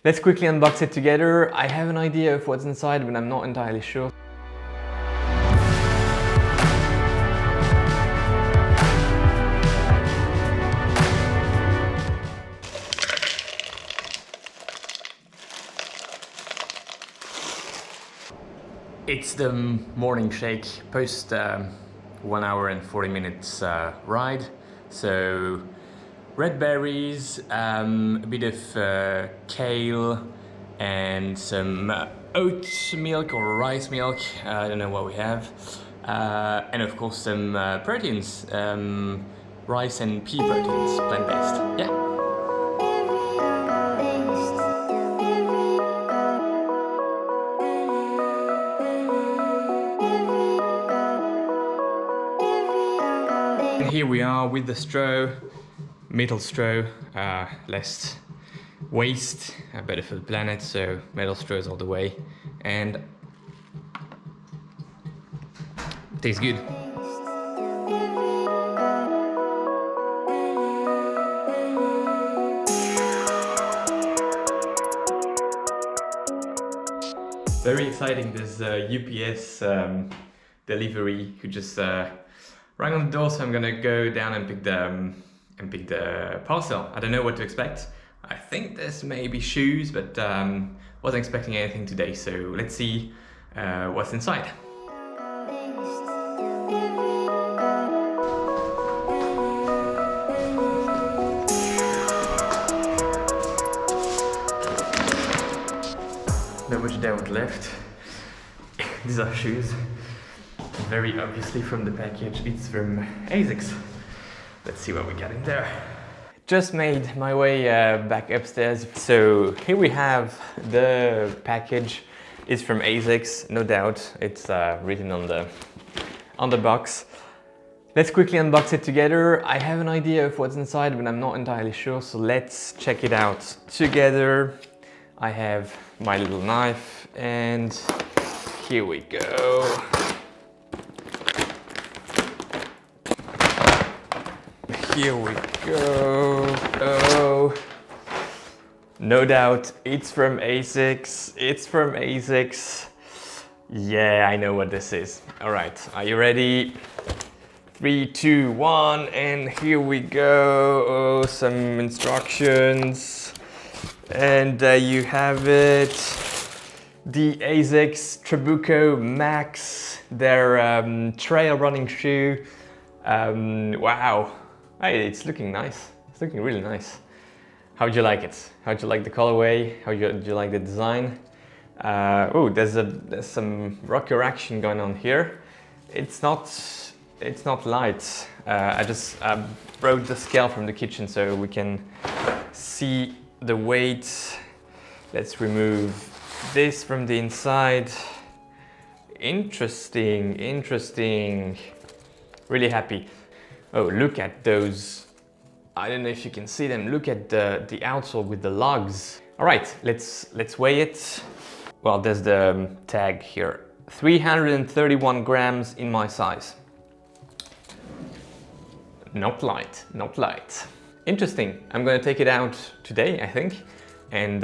Let's quickly unbox it together. I have an idea of what's inside, but I'm not entirely sure. It's the morning shake post 1 hour and 40 minutes ride. So red berries, a bit of kale and some oat milk or rice milk, I don't know what we have, and of course some proteins, rice and pea proteins, plant-based. Yeah. And here we are with the straw, metal straw, less waste, better for the planet, so metal straws all the way, and tastes good. Very exciting, this UPS delivery who just rang on the door, so I'm gonna go down and pick the parcel. I don't know what to expect. I think there's maybe shoes, but wasn't expecting anything today, so let's see what's inside. Not much doubt left. These are shoes. Very obviously from the package, it's from Asics. Let's see what we got in there. Just made my way back upstairs. So here we have the package. It's from Asics, no doubt. It's written on the box. Let's quickly unbox it together. I have an idea of what's inside, but I'm not entirely sure. So let's check it out together. I have my little knife and here we go. Here we go. Oh, no doubt it's from Asics. It's from Asics. Yeah, I know what this is. All right, are you ready? 3, 2, 1, and here we go. Oh, some instructions. And there you have it. The Asics Trabuco Max, their trail running shoe. Wow. Hey, it's looking nice. It's looking really nice. How'd you like it? How'd you like the colorway? How'd you like the design? Oh, there's some rocker action going on here. It's not light. I just brought the scale from the kitchen so we can see the weight. Let's remove this from the inside. Interesting, interesting. Really happy. Oh, look at those. I don't know if you can see them. Look at the outsole with the lugs. All right, let's weigh it. Well, there's the tag here. 331 grams in my size. Not light, not light. Interesting. I'm gonna take it out today, I think, and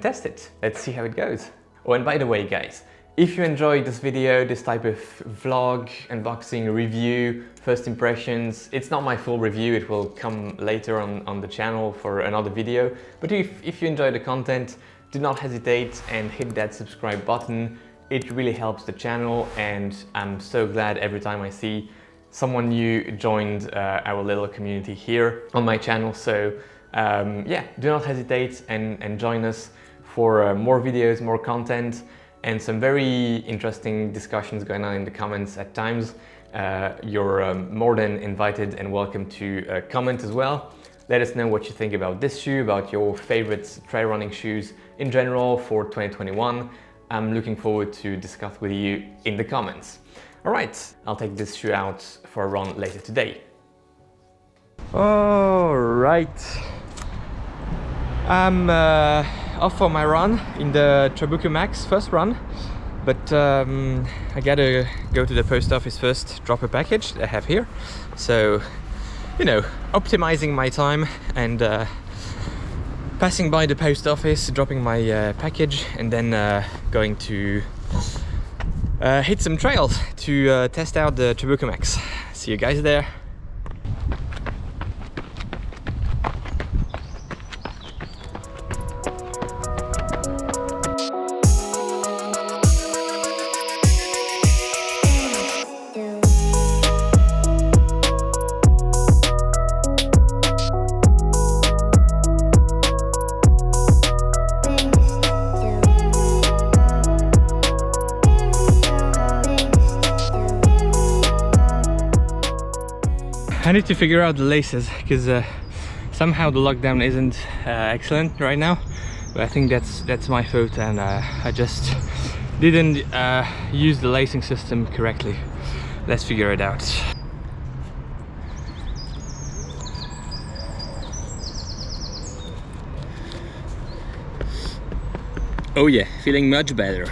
test it. Let's see how it goes. Oh, and by the way, guys, if you enjoyed this video, this type of vlog, unboxing, review, first impressions, it's not my full review, it will come later on the channel for another video. But if you enjoy the content, do not hesitate and hit that subscribe button. It really helps the channel, and I'm so glad every time I see someone new joined our little community here on my channel. So yeah, do not hesitate and join us for more videos, more content, and some very interesting discussions going on in the comments at times. You're more than invited and welcome to comment as well. Let us know what you think about this shoe, about your favorite trail running shoes in general for 2021. I'm looking forward to discuss with you in the comments. All right, I'll take this shoe out for a run later today. All right, I'm off for my run in the Trabuco Max, first run, but I gotta go to the post office first, drop a package I have here. So, you know, optimizing my time and passing by the post office, dropping my package, and then going to hit some trails to test out the Trabuco Max. See you guys there. I need to figure out the laces because somehow the lockdown isn't excellent right now, but I think that's my fault, and I just didn't use the lacing system correctly. Let's figure it out. Oh yeah, feeling much better.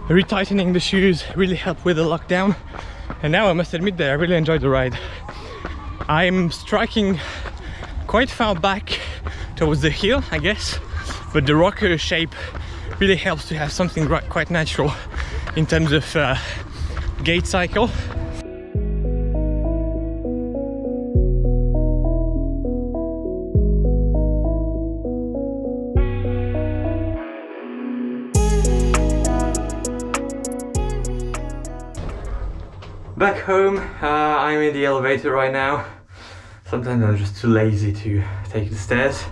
Retightening the shoes really helped with the lockdown, and now I must admit that I really enjoyed the ride. I'm striking quite far back towards the hill, I guess, but the rocker shape really helps to have something quite natural in terms of gait cycle. Back home, I'm in the elevator right now. Sometimes I'm just too lazy to take the stairs.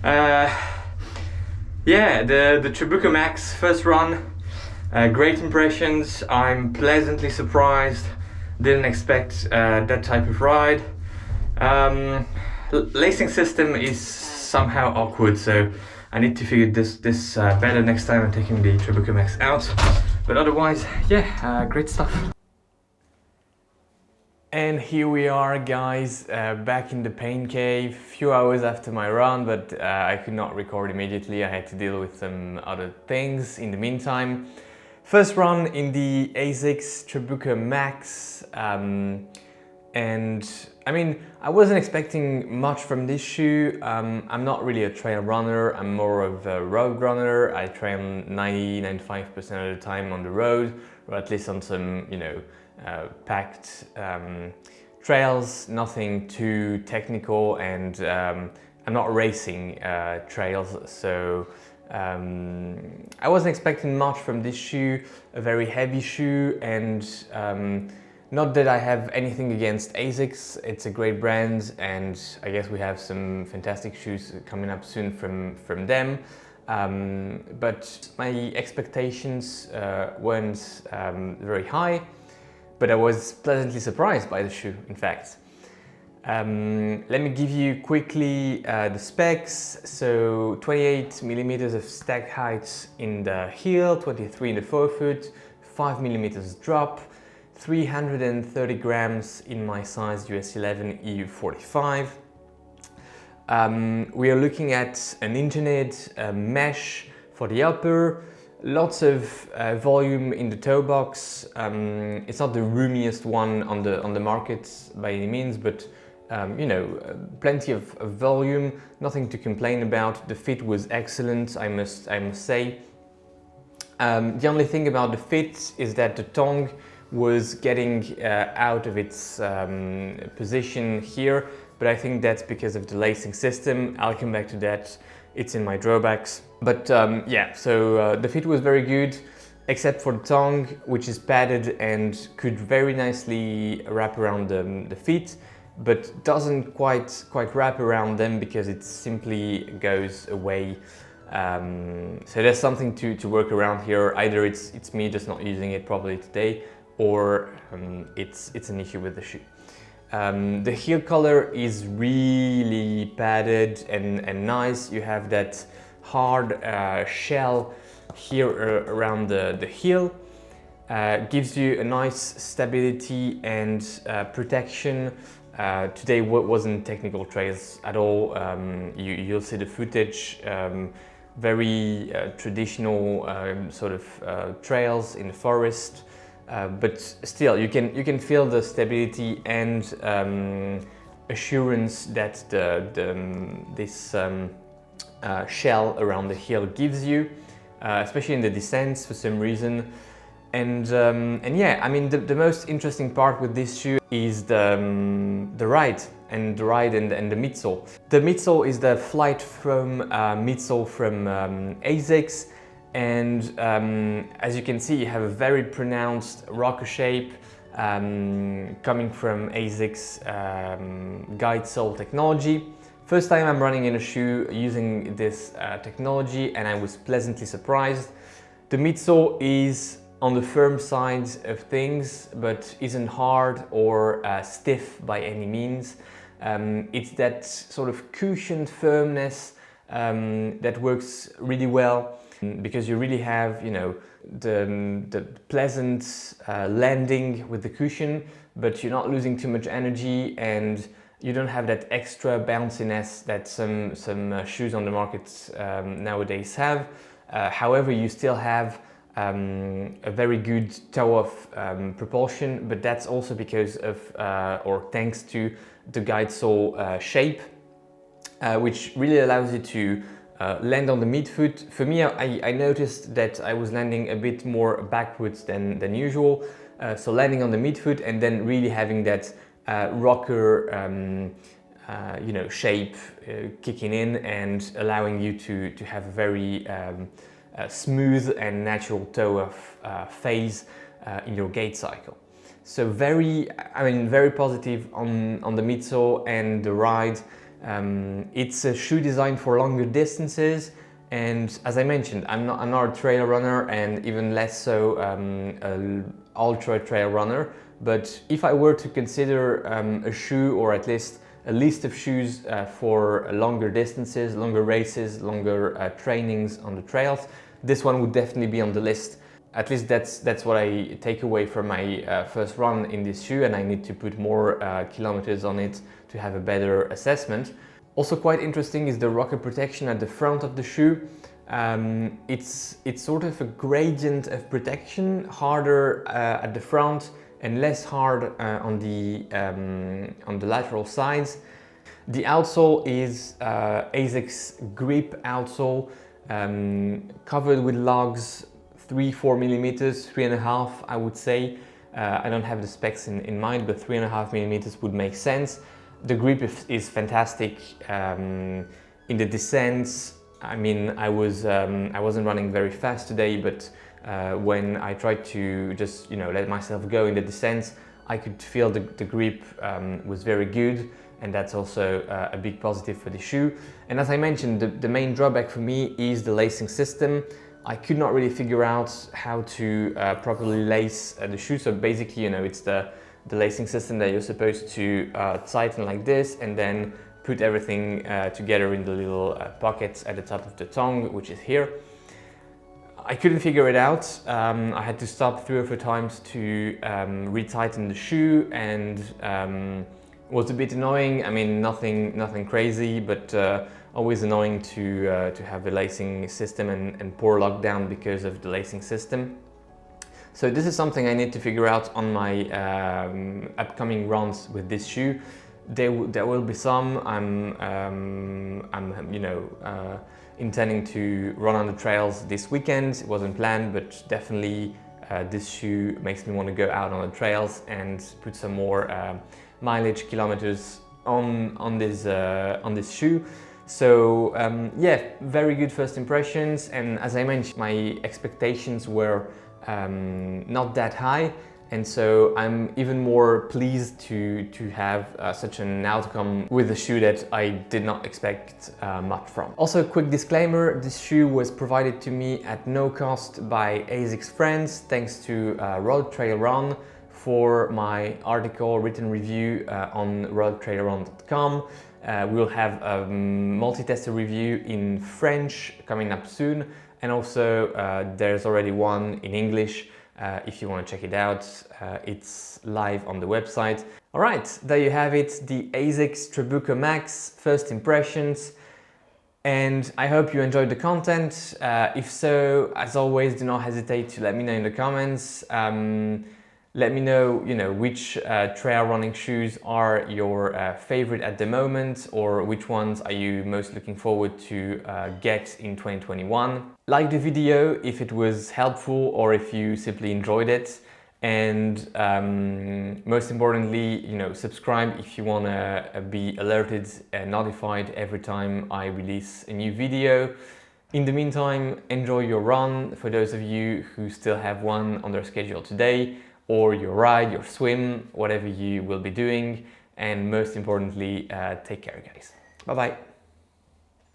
Yeah, the Trabuco Max first run, great impressions. I'm pleasantly surprised. Didn't expect that type of ride. Lacing system is somehow awkward, so I need to figure this better next time I'm taking the Trabuco Max out. But otherwise, yeah, great stuff. And here we are, guys, back in the pain cave, few hours after my run, but I could not record immediately. I had to deal with some other things in the meantime. First run in the Asics Trabuco Max, and I mean, I wasn't expecting much from this shoe. I'm not really a trail runner, I'm more of a road runner. I train 90-95% of the time on the road, or at least on some, you know, packed trails, nothing too technical, and I'm not racing trails, so I wasn't expecting much from this shoe. A very heavy shoe, and not that I have anything against Asics, it's a great brand, and I guess we have some fantastic shoes coming up soon from them. But my expectations weren't very high. But I was pleasantly surprised by the shoe, in fact. Let me give you quickly the specs. So 28 millimeters of stack height in the heel, 23 in the forefoot, 5 millimeters drop, 330 grams in my size US 11 EU 45. We are looking at an engineered mesh for the upper. Lots of volume in the toe box. It's not the roomiest one on the market by any means, but you know, plenty of volume, nothing to complain about. The fit was excellent, I must say. The only thing about the fit is that the tongue was getting out of its position here, but I think that's because of the lacing system. I'll come back to that. It's in my drawbacks. But yeah, so the fit was very good, except for the tongue, which is padded and could very nicely wrap around the feet, but doesn't quite wrap around them because it simply goes away. So there's something to work around here. Either it's me just not using it properly today, or it's an issue with the shoe. The heel color is really padded and nice. You have that hard shell here around the heel. gives you a nice stability and protection. Today wasn't technical trails at all. You'll see the footage, very traditional sort of trails in the forest, but still you can feel the stability and assurance that this shell around the hill gives you, especially in the descents for some reason. And yeah, I mean the most interesting part with this shoe is the ride and the midsole. The midsole is the flight foam midsole from Asics, and as you can see, you have a very pronounced rocker shape coming from Asics guide sole technology. First time I'm running in a shoe using this technology, and I was pleasantly surprised. The midsole is on the firm side of things, but isn't hard or stiff by any means. It's that sort of cushioned firmness that works really well, because you really have, you know, the pleasant landing with the cushion, but you're not losing too much energy, and you don't have that extra bounciness that some shoes on the market nowadays have. However, you still have a very good toe-off propulsion, but that's also because of or thanks to the guide sole shape, which really allows you to land on the midfoot. For me, I noticed that I was landing a bit more backwards than usual, so landing on the midfoot and then really having that rocker you know, shape kicking in and allowing you to have a very smooth and natural toe-off phase in your gait cycle. So very positive on the midsole and the ride. It's a shoe designed for longer distances, and as I mentioned, I'm not a trail runner, and even less so an ultra trail runner. But if I were to consider a shoe, or at least a list of shoes for longer distances, longer races, longer trainings on the trails, this one would definitely be on the list. At least that's what I take away from my first run in this shoe, and I need to put more kilometers on it to have a better assessment. Also quite interesting is the rocker protection at the front of the shoe. It's sort of a gradient of protection, harder at the front and less hard on the lateral sides. The outsole is Asics grip outsole, covered with lugs, 3-4 millimeters, 3.5 I would say. I don't have the specs in mind, but 3.5 millimeters would make sense. The grip is fantastic. In the descents, I mean, I wasn't running very fast today, but when I tried to just, you know, let myself go in the descents, I could feel the grip was very good, and that's also a big positive for the shoe. And as I mentioned, the main drawback for me is the lacing system. I could not really figure out how to properly lace the shoe. So basically, you know, it's the lacing system that you're supposed to tighten like this and then put everything together in the little pockets at the top of the tongue, which is here. I couldn't figure it out. I had to stop 3 or 4 times to retighten the shoe, and it was a bit annoying. I mean, nothing crazy, but always annoying to have a lacing system and poor lockdown because of the lacing system. So this is something I need to figure out on my upcoming runs with this shoe. There will be some. I'm you know, intending to run on the trails this weekend. It wasn't planned, but definitely this shoe makes me want to go out on the trails and put some more mileage kilometers on this shoe. So yeah, very good first impressions, and as I mentioned, my expectations were not that high, and so I'm even more pleased to have such an outcome with a shoe that I did not expect much from. Also, a quick disclaimer, this shoe was provided to me at no cost by Asics friends, thanks to Road Trail Run for my article, written review on roadtrailrun.com. We will have a multi-tester review in French coming up soon, and also there's already one in English if you want to check it out. It's live on the website. All right, there you have it, the Asics Trabuco Max first impressions. And I hope you enjoyed the content. If so, as always, do not hesitate to let me know in the comments. Let me know, which trail running shoes are your favorite at the moment, or which ones are you most looking forward to get in 2021. Like the video if it was helpful or if you simply enjoyed it. And most importantly, subscribe if you want to be alerted and notified every time I release a new video. In the meantime, enjoy your run for those of you who still have one on their schedule today, or your ride, your swim, whatever you will be doing. And most importantly, take care, guys. Bye-bye.